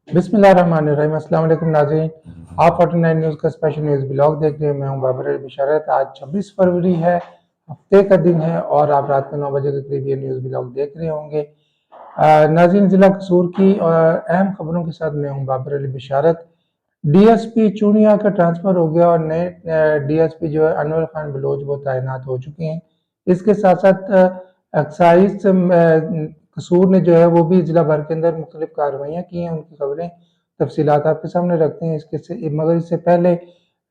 बिस्मिल्लाहिर्रहमानिर्रहीम। अस्सलाम वालेकुम नाज़रीन, आप 49 न्यूज़ का स्पेशल न्यूज़ ब्लॉग देख रहे हैं। मैं हूं बाबर अली बिशारत। आज 26 फरवरी है, हफ्ते का दिन है और आप रात को 9 बजे के करीब ये न्यूज़ ब्लॉग देख रहे होंगे। नाज़रीन, ज़िला कसूर की अहम खबरों के साथ मैं हूं बाबर अली बिशारत। डीएसपी चूनिया का ट्रांसफ़र हो गया और नए डीएसपी जो है अनवर खान बलोच वो तैनात हो चुके हैं। इसके साथ साथ एक्साइज कसूर ने जो है वो भी ज़िला भर के अंदर मुख्तलिफ कार्रवाइयाँ की हैं। उनकी खबरें तफसीलात आपके सामने रखते हैं। मगर इससे पहले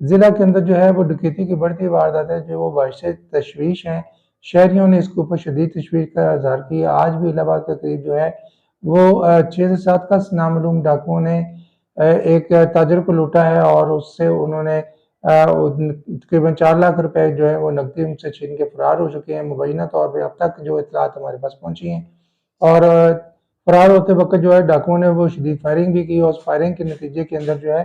ज़िला के अंदर जो है वो डकैती की बढ़ती वारदातें जो वो बाइश तशवीश हैं। शहरियों ने इसके ऊपर शदीद तशवीश का इजहार किया। आज भी इलाहाबाद के करीब जो है वो 6 से 7 का नामालूम डाकुओं ने एक ताजर को लूटा है और उससे उन्होंने तकरीबन 4 लाख रुपए जो है वो नकदी उनसे छीन के फरार हो चुके हैं। मुबैना तौर पर अब तक जो इतलात हमारे पास पहुंची हैं और फरार होते वक्त जो है डाकुओं ने वो शदीद फायरिंग भी की और उस फायरिंग के नतीजे के अंदर जो है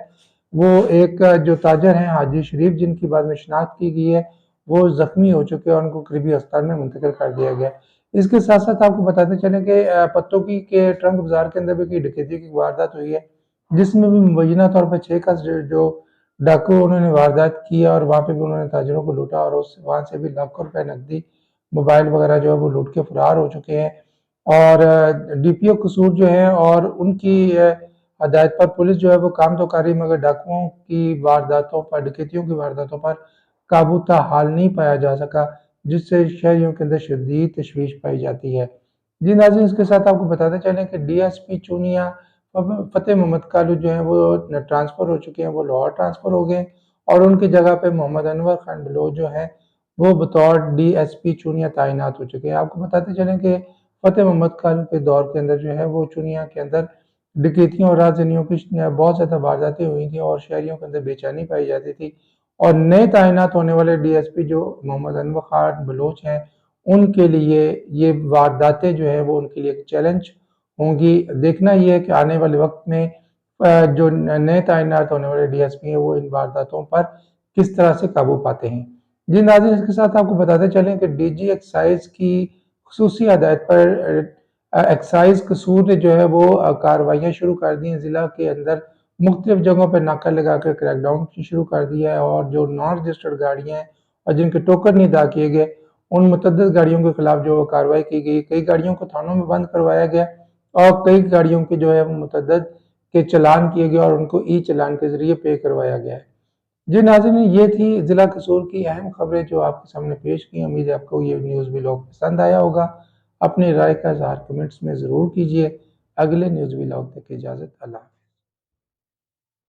वो एक जो ताजर हैं हाजी शरीफ, जिनकी बाद में शनाख्त की गई है, वो जख्मी हो चुके हैं और उनको करीबी अस्पताल में मुंतकिल कर दिया गया। इसके साथ साथ आपको बताते चलें कि पत्तों की के ट्रंक बाजार के अंदर भी की डकैती की वारदात हुई है, जिसमें भी मुबैना तौर पर 6 का जो डाकू उन्होंने वारदात की और वहाँ पे भी उन्होंने ताजरों को लूटा और उस वहाँ से भी लाखों रुपए नकदी, मोबाइल वगैरह जो है वो लूट के फरार हो चुके हैं। और डीपीओ कसूर जो है और उनकी हदायत पर पुलिस जो है वो काम तो कर रही, मगर डाकुओं की वारदातों पर, डकैतियों की वारदातों पर काबू हाल नहीं पाया जा सका, जिससे शहरियों के अंदर शदीद तशवीश पाई जाती है। जी नाज़रीन, इसके साथ आपको बताते चलें कि डीएसपी चूनिया फतेह मोहम्मद कालू जो है वो ट्रांसफ़र हो चुके हैं, वो लाहौर ट्रांसफ़र हो गए और उनकी जगह पे मोहम्मद अनवर खान बलोच जो है वो बतौर डीएसपी चूनिया तैनात हो चुके हैं। आपको बताते चलें कि फतेह मोहम्मद खान के दौर के अंदर जो है वो चुनिया के अंदर डकैतियों और राजनियों की बहुत ज़्यादा वारदातें हुई थी और शहरियों के अंदर बेचैनी पाई जाती थी। और नए तैनात होने वाले डीएसपी जो मोहम्मद अनवर खान बलोच हैं, उनके लिए ये वारदातें जो है वो उनके लिए एक चैलेंज होंगी। देखना ये है कि आने वाले वक्त में जो नए तैनात होने वाले डीएसपी हैं वो इन वारदातों पर किस तरह से काबू पाते हैं। जी नाज़रीन, इसके साथ आपको बताते चलें कि डीजी एक्साइज की खुसूसी हदायत पर एक्साइज कसूर ने जो है वो कार्रवाइयाँ शुरू कर दी हैं। ज़िला के अंदर मुख्तलिफ जगहों पर नाका लगा कर क्रैकडाउन शुरू कर दिया है और जो नॉन रजिस्टर्ड गाड़ियाँ हैं और जिनके टोकन नहीं अदा किए गए, उन मुतअद्दिद गाड़ियों के खिलाफ जो कार्रवाई की गई। कई गाड़ियों को थानों में बंद करवाया गया और कई गाड़ियों के जो है मुतअद्दिद के चालान किए गए और उनको ई चालान के जरिए पे करवाया गया है। जी नाज़रीन, ये थी ज़िला कसूर की अहम खबरें जो आपके सामने पेश की। उम्मीद है आपको ये न्यूज़ व्लॉग पसंद आया होगा। अपनी राय का इज़हार कमेंट्स में ज़रूर कीजिए। अगले न्यूज़ व्लॉग तक की इजाज़त। अल्लाह।